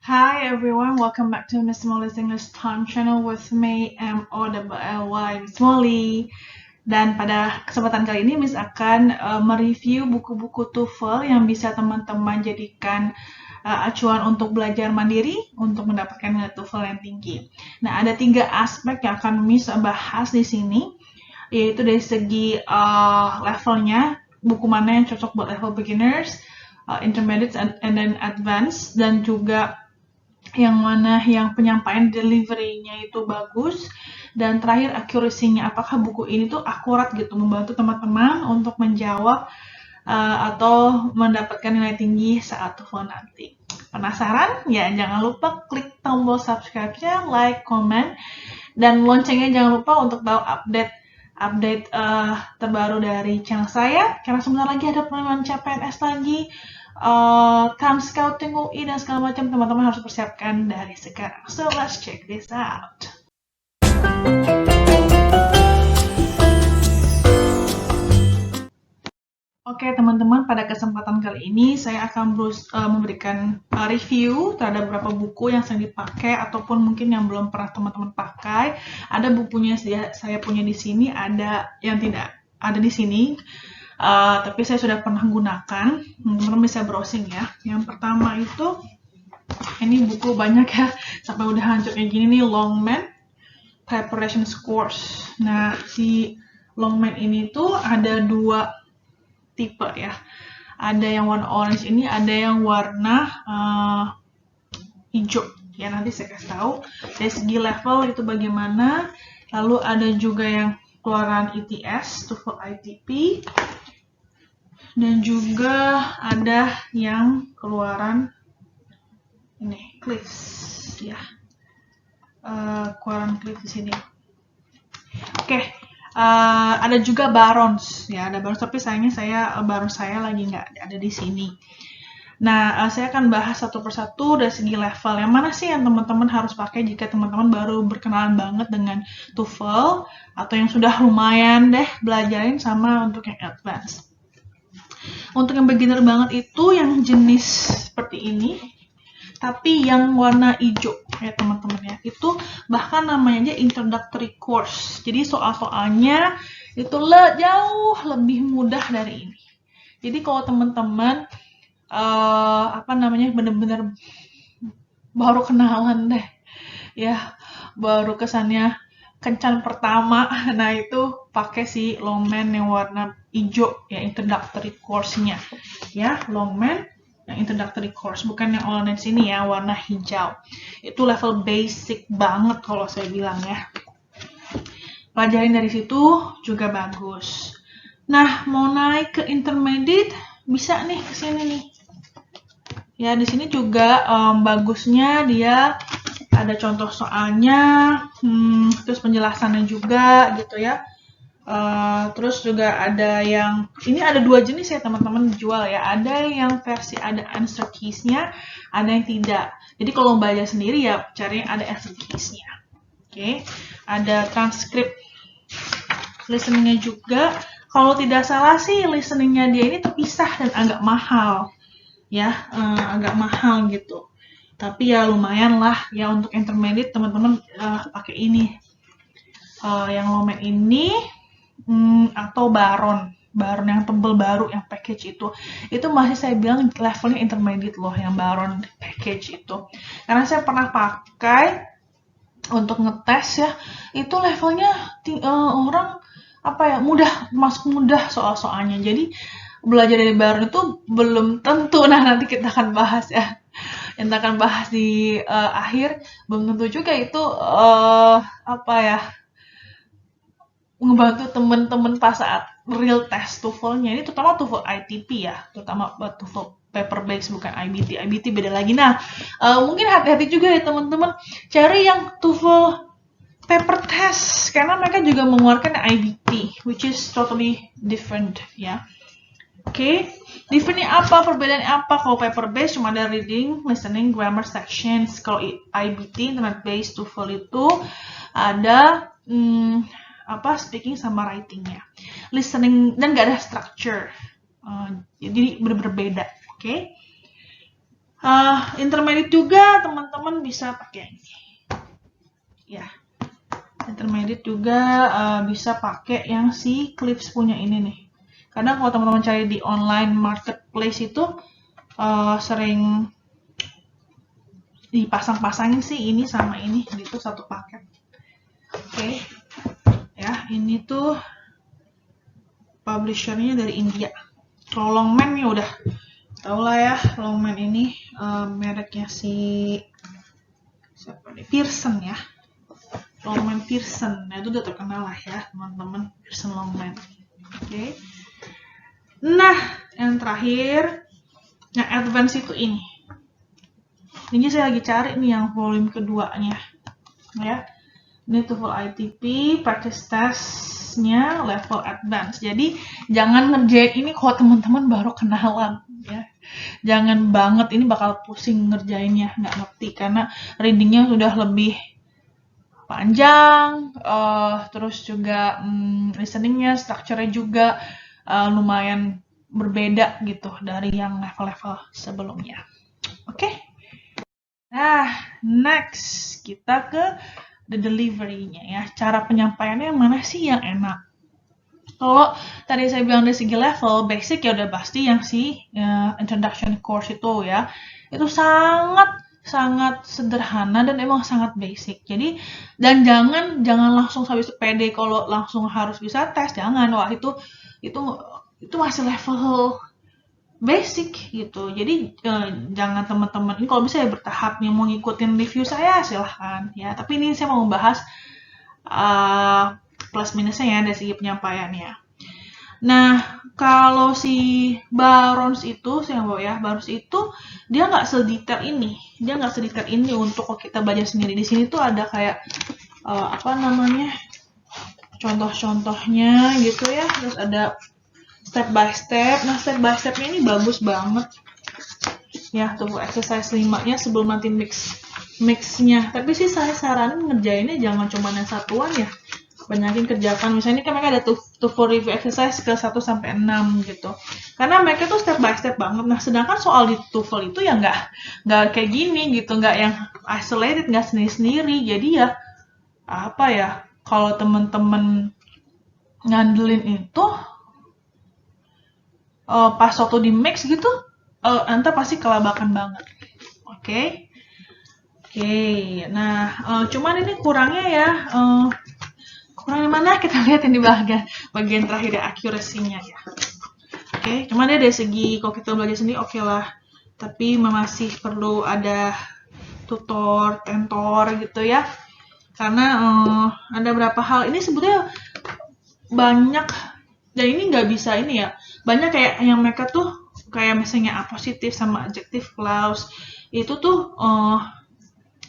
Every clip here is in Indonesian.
Hi everyone, welcome back to Miss Molly's English Time channel with me, M-O-L-L-Y, Miss Molly. Dan pada kesempatan kali ini Miss akan mereview buku-buku TOEFL yang bisa teman-teman jadikan acuan untuk belajar mandiri untuk mendapatkan nilai TOEFL yang tinggi. Nah, ada 3 aspek yang akan Miss bahas di sini, yaitu dari segi levelnya, buku mana yang cocok buat level beginners, intermediate, and then advanced, dan juga yang mana yang penyampaian delivery-nya itu bagus, dan terakhir accuracy-nya, apakah buku ini tuh akurat gitu, membantu teman-teman untuk menjawab atau mendapatkan nilai tinggi saat TOEFL nanti. Penasaran? Ya, jangan lupa klik tombol subscribe-nya, like, comment, dan loncengnya jangan lupa untuk tahu update terbaru dari channel saya, karena sebentar lagi ada pengumuman CPNS lagi, camp scouting UI dan segala macam. Teman-teman harus persiapkan dari sekarang. So let's check this out. Oke teman-teman, pada kesempatan kali ini saya akan memberikan review terhadap beberapa buku yang sering dipakai ataupun mungkin yang belum pernah teman-teman pakai. Ada bukunya saya punya di sini, ada yang tidak ada di sini, tapi saya sudah pernah gunakan. Teman-teman bisa browsing ya. Yang pertama itu, ini buku banyak ya, sampai udah hancur kayak gini nih, Longman Preparation Course. Nah, si Longman ini tuh ada 2 tipe ya. Ada yang warna orange ini, ada yang warna hijau. Ya, nanti saya kasih tahu dari segi level itu bagaimana. Lalu ada juga yang keluaran ETS, TOEFL ITP. Dan juga ada yang keluaran ini, CLIFS ya. Keluaran CLIFS di sini. Oke. Ada juga Barons ya, ada Barons, tapi sayangnya Barons saya lagi nggak ada di sini. Nah, saya akan bahas satu persatu dari segi level. Yang mana sih yang teman-teman harus pakai jika teman-teman baru berkenalan banget dengan TOEFL, atau yang sudah lumayan deh belajarin, sama untuk yang advance. Untuk yang beginner banget itu yang jenis seperti ini, tapi yang warna hijau ya teman-teman ya, itu bahkan namanya aja introductory course. Jadi soal-soalnya itu jauh lebih mudah dari ini. Jadi kalau teman-teman bener-bener baru kenalan deh ya, baru kesannya kencan pertama, nah itu pakai si Longman yang warna hijau ya, introductory course-nya ya, Longman yang introductory course, bukan yang orange ini ya, warna hijau. Itu level basic banget kalau saya bilang ya. Pelajarin dari situ juga bagus. Nah, mau naik ke intermediate bisa nih kesini nih. Ya, di sini juga bagusnya dia ada contoh soalnya, terus penjelasannya juga gitu ya. Terus juga ada yang, ini ada 2 jenis ya teman-teman dijual ya. Ada yang versi ada answer keys-nya, ada yang tidak. Jadi kalau belajar sendiri ya cari ada answer keys-nya. Oke. Ada transkrip listening-nya juga. Kalau tidak salah sih listening-nya dia ini terpisah dan agak mahal. Ya, agak mahal gitu. Tapi ya lumayan lah ya untuk intermediate teman-teman pakai ini. Yang Longman ini atau Baron yang tebel baru, yang package itu masih saya bilang levelnya intermediate loh, yang Baron package itu, karena saya pernah pakai untuk ngetes ya, itu levelnya orang masuk mudah soal-soalnya. Jadi belajar dari Baron itu belum tentu, nah nanti kita akan bahas ya, yang akan bahas di akhir, belum tentu juga itu ngebantu temen-temen pas saat real test TOEFL-nya. Ini terutama TOEFL ITP ya, terutama TOEFL paper based, bukan IBT. IBT beda lagi. Nah, mungkin hati-hati juga ya teman-teman, cari yang TOEFL paper test, karena mereka juga mengeluarkan IBT, which is totally different ya. Oke, differentnya apa, perbedaannya apa? Kalau paper based cuma ada reading, listening, grammar sections. Kalau IBT, internet based TOEFL itu ada speaking sama writing-nya, listening, dan gak ada structure, jadi bener-bener beda. Oke. Intermediate juga teman-teman bisa pakai ini. Ya, intermediate juga bisa pakai yang si Clips punya ini nih. Kadang kalau teman-teman cari di online marketplace itu sering dipasang-pasangin sih ini sama ini gitu satu paket. Oke. Ya, ini tuh publishernya dari India. Kalau Longman ya udah tau lah ya, Longman ini mereknya si siapa nih? Pearson ya. Longman Pearson. Nah, itu udah terkenal lah ya, teman-teman. Pearson Longman. Oke. Nah, yang terakhir, yang advance itu ini. Ini saya lagi cari nih yang volume keduanya. Ya. Ini TOEFL ITP, practice test-nya level advance. Jadi, jangan ngerjain ini kalau teman-teman baru kenalan. Ya. Jangan banget, ini bakal pusing ngerjainnya, nggak ngerti. Karena readingnya sudah lebih panjang, terus juga listeningnya, structure-nya juga lumayan berbeda gitu dari yang level-level sebelumnya. Oke? Nah, next kita ke the delivery-nya ya. Cara penyampaiannya mana sih yang enak? Kalau tadi saya bilang dari segi level, basic ya udah pasti yang si introduction course itu ya. Itu sangat sederhana dan emang sangat basic. Jadi dan jangan langsung habis pede kalau langsung harus bisa tes, jangan. Wah, itu masih level basic gitu. Jadi jangan teman-teman ini kalau bisa ya bertahap, yang mau ngikutin review saya silahkan ya. Tapi ini saya mau membahas plus minusnya ya dari segi penyampaiannya. Nah, kalau si Barons itu, saya bawa ya, Barons itu dia nggak sedetail ini. Dia nggak sedetail ini untuk kalau kita belajar sendiri. Di sini tuh ada kayak apa namanya, contoh-contohnya gitu ya. Terus ada step by step. Nah, step by stepnya ini bagus banget. Ya, tuh exercise 5-nya sebelum nanti mixnya. Tapi sih saya saranin ngerjainnya jangan cuma yang satuan ya. Banyakin kerjakan. Misalnya ini kan mereka ada TOEFL review exercise ke 1 sampai 6 gitu. Karena mereka tuh step by step banget. Nah, sedangkan soal di TOEFL itu ya nggak kayak gini gitu, nggak yang isolated, nggak sendiri-sendiri. Jadi ya apa ya? Kalau temen-temen ngandelin itu pas waktu di mix gitu, anta pasti kelabakan banget. Oke. Nah, cuman ini kurangnya ya. Kurang mana kita lihat ini bagian terakhir ya, accuracy-nya ya. Oke, cuman dia dari segi kalau kita belajar sendiri oke lah. Tapi masih perlu ada tutor, tentor gitu ya. Karena ada beberapa hal ini sebetulnya banyak dan ini nggak bisa ini ya. Banyak kayak yang mereka tuh kayak misalnya apositif sama adjective clause itu tuh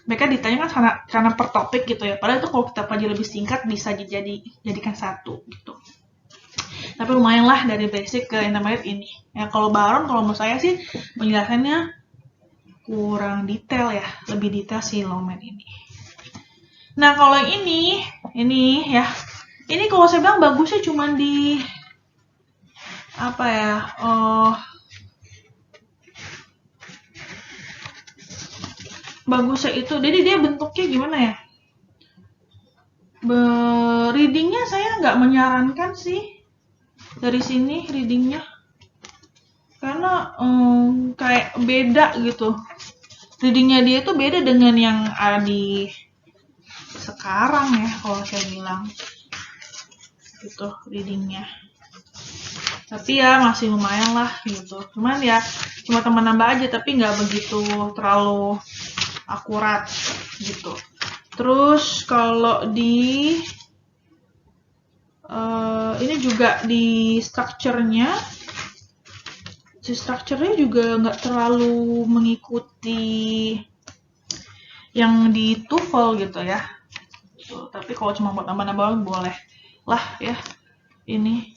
mereka ditanya kan karena per topik gitu ya. Padahal itu kalau kita pelajari lebih singkat bisa dijadikan satu gitu. Tapi lumayan lah dari basic ke intermediate ini. Ya kalau Baron kalau menurut saya sih penjelasannya kurang detail ya, lebih detail si Longman ini. Nah kalau ini ya, ini kalau saya bilang bagusnya cuma di apa ya? Bagusnya itu, jadi dia bentuknya gimana ya? Readingnya saya nggak menyarankan sih dari sini readingnya, karena kayak beda gitu. Readingnya dia itu beda dengan yang ada di sekarang ya, kalau saya bilang gitu readingnya. Tapi ya masih lumayan lah gitu. Cuman ya cuma teman nambah aja, tapi nggak begitu terlalu akurat gitu. Terus kalau di ini juga di structure-nya, si structure-nya juga nggak terlalu mengikuti yang di TOEFL gitu ya. Tapi kalau cuma buat nambah-nambah boleh lah ya. Ini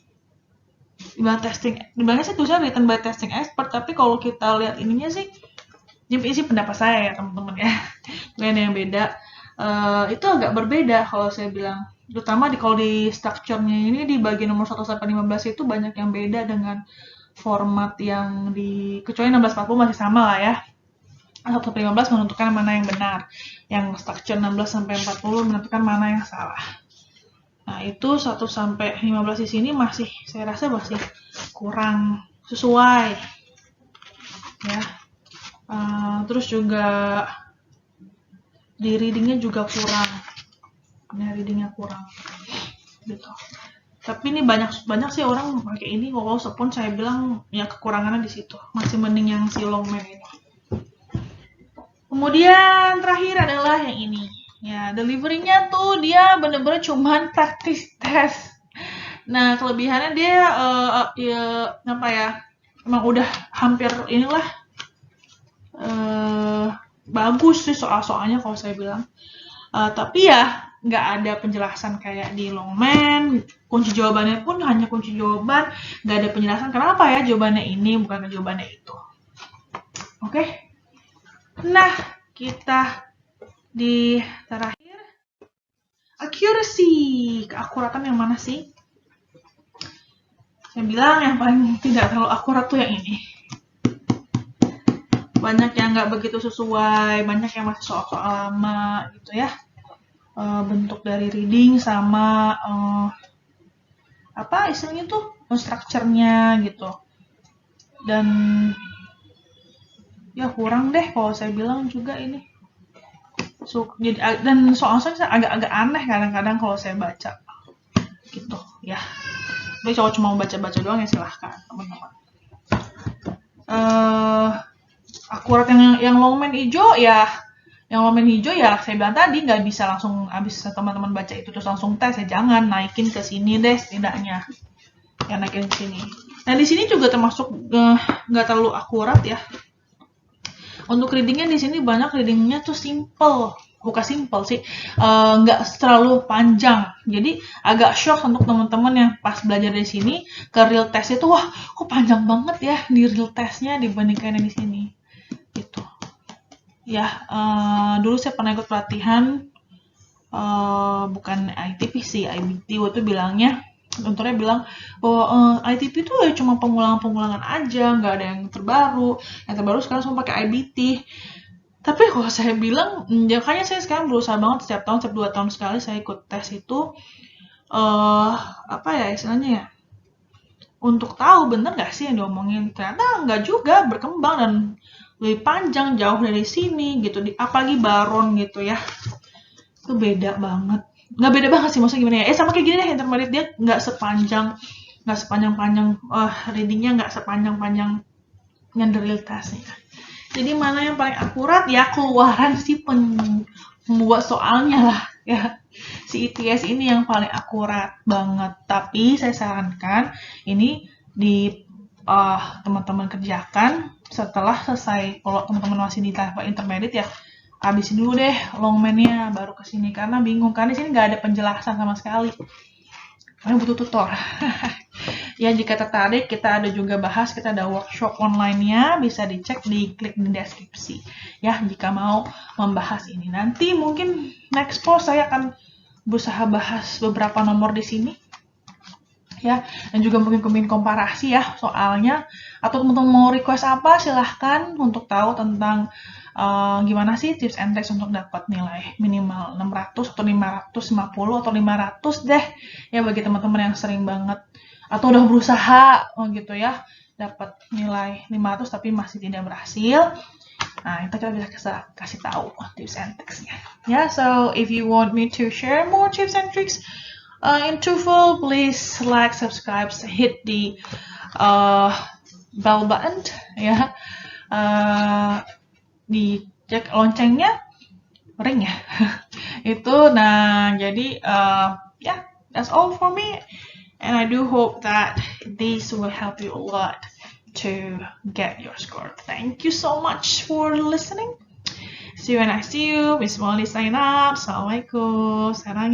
dibilang testing, dibilangnya sih tulisannya written by testing expert, tapi kalau kita lihat ininya sih, ini sih pendapat saya ya teman-teman ya. Mungkin yang beda. Itu agak berbeda kalau saya bilang, terutama kalau di structure-nya ini di bagian nomor 1 sampai 15 itu banyak yang beda dengan format yang di kecuali 1640 masih sama lah ya. 1-15 menentukan mana yang benar. Yang structure 16-40 menentukan mana yang salah. Nah, itu 1-15 di sini saya rasa masih kurang sesuai. Ya. Terus juga di readingnya juga kurang. Readingnya kurang. Gitu. Tapi ini banyak sih orang pakai ini, walaupun saya bilang ya kekurangannya di situ. Masih mending yang si Longman ini. Kemudian terakhir adalah yang ini. Ya, delivery-nya tuh dia bener-bener cuman practice test. Nah, kelebihannya dia emang udah hampir inilah bagus sih soal-soalnya kalau saya bilang. Tapi ya nggak ada penjelasan kayak di Longman. Kunci jawabannya pun hanya kunci jawaban, nggak ada penjelasan kenapa ya jawabannya ini bukan jawabannya itu. Oke. Nah, kita di terakhir accuracy, keakuratan yang mana sih? Saya bilang yang paling tidak terlalu akurat tuh yang ini. Banyak yang nggak begitu sesuai, banyak yang masih soal-soal lama gitu ya. Bentuk dari reading sama apa istilahnya tuh structure-nya gitu. Dan ya kurang deh kalau saya bilang juga ini. Dan soal-soalnya agak-agak aneh kadang-kadang kalau saya baca gitu ya. Tapi kalau cuma mau baca-baca doang ya silahkan teman-teman. Akurat yang Longman hijau ya, saya bilang tadi nggak bisa langsung habis teman-teman baca itu terus langsung tes ya, jangan, naikin ke sini deh setidaknya. Ya naikin ke sini. Nah di sini juga termasuk nggak terlalu akurat ya. Untuk readingnya di sini banyak readingnya tuh simple. Bukan simple sih, nggak terlalu panjang. Jadi agak shock untuk teman-teman yang pas belajar di sini ke real test itu, wah kok panjang banget ya di real testnya dibandingkan yang di sini. Gitu. Ya, dulu saya pernah ikut pelatihan, bukan ITP sih, IBT waktu bilangnya, mentornya bilang bahwa ITP itu ya cuma pengulangan-pengulangan aja, nggak ada yang terbaru sekarang semua pakai IBT. Tapi kalau saya bilang, makanya saya sekarang berusaha banget setiap 2 tahun sekali saya ikut tes itu, apa ya istilahnya ya, untuk tahu bener nggak sih yang diomongin. Ternyata nggak juga, berkembang dan lebih panjang jauh dari sini gitu. Apalagi baron gitu ya, itu beda banget. Nggak beda banget sih, maksudnya gimana ya? Sama kayak gini deh, intermediate dia nggak sepanjang-panjang readingnya nggak sepanjang-panjang yang the real testnya. Jadi mana yang paling akurat ya keluaran si pembuat soalnya lah ya. Si ITS ini yang paling akurat banget. Tapi saya sarankan ini di teman-teman kerjakan setelah selesai. Kalau teman-teman masih di tahap intermediate ya habisin dulu deh Longman-nya baru kesini karena bingung kan di sini nggak ada penjelasan sama sekali. Kalian butuh tutor. Ya jika tertarik kita ada juga kita ada workshop online-nya, bisa dicek klik di deskripsi. Ya jika mau membahas ini. Nanti mungkin next post saya akan berusaha bahas beberapa nomor di sini. Ya, dan juga mungkin komparasi ya soalnya, atau teman-teman mau request apa silahkan untuk tahu tentang gimana sih tips and tricks untuk dapat nilai minimal 600 atau 550 atau 500 deh ya bagi teman-teman yang sering banget atau udah berusaha gitu ya dapat nilai 500 tapi masih tidak berhasil. Nah, itu kita bisa kasih tahu tips and tricks-nya. Yeah, so if you want me to share more tips and tricks in TOEFL, please like, subscribe, hit the bell button ya. Dicek loncengnya, ring ya. Itu nah jadi yeah, that's all for me. And I do hope that this will help you a lot to get your score. Thank you so much for listening. See you when I see you. Miss Molly sign up. Assalamualaikum. Sarang.